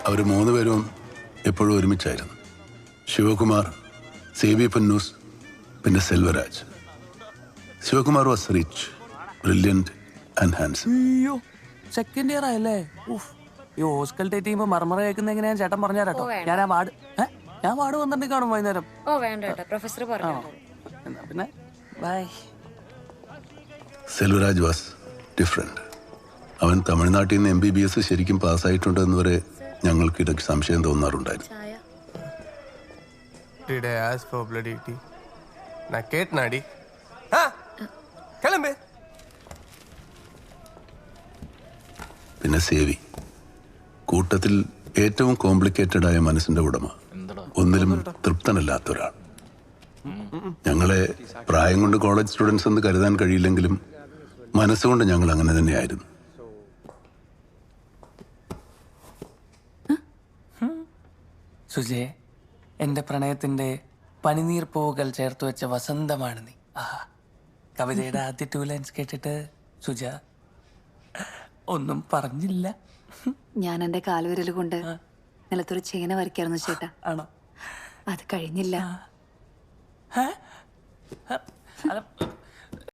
അവർ 3 പേരും എപ്പോഴും ഒരുമിച്ചായിരുന്നു. ശിവകുമാർ, സേവി പന്നൂസ്, പിന്നെ Selvaraj. Sivakumar was rich, brilliant and handsome. അയ്യോ, സെക്കൻഡ് ഇയർ ആയല്ലേ? ഈ ഹോസ്കൽ ടീം മർമറ കേൾക്കുന്ന എങ്ങനെയാ ചേട്ടൻ പറഞ്ഞാട്ടോ. ഞാൻ വാർഡ് വന്നിട്ട് കാണും വൈകുന്നേരം. ഓ വേണ്ട പ്രൊഫസർ പറഞ്ഞു. എന്നാ പിന്നെ ബൈ. Selvaraj was different. അവൻ തമിഴ്നാട്ടിൽ നിന്ന് MBBS ശരിക്കും പാസ്സായിട്ടുണ്ട് എന്ന് വരെ ഞങ്ങൾക്ക് ഇടയ്ക്ക് സംശയം തോന്നാറുണ്ടായിരുന്നു. Did I ask for bloody tea? Na ketnadi. Ha? Kalambe. പിന്നെ സേവി, കൂട്ടത്തിൽ ഏറ്റവും കോംപ്ലിക്കേറ്റഡ് ആയ മനസ്സിന്റെ ഉടമ, ഒന്നിലും തൃപ്തനല്ലാത്ത ഒരാൾ. ഞങ്ങളെ പ്രായം കൊണ്ട് കോളേജ് സ്റ്റുഡൻസ് എന്ന് കരുതാൻ കഴിയില്ലെങ്കിലും മനസ്സുകൊണ്ട് ഞങ്ങൾ അങ്ങനെ തന്നെയായിരുന്നു. സുജേ, എന്റെ പ്രണയത്തിന്റെ പനിനീർ പൂവുകൾ ചേർത്ത് വെച്ച വസന്തമാണ് നീ. കവിതയുടെ ആദ്യ 2 ലൈൻസ് കേട്ടിട്ട് സുജ ഒന്നും പറഞ്ഞില്ല. ഞാൻ എന്റെ കാൽവിരൽ കൊണ്ട് നിലത്തൊരു ചേന വരയ്ക്കായിരുന്നു ചേട്ടാ. ആണോ? അത് കഴിഞ്ഞില്ല.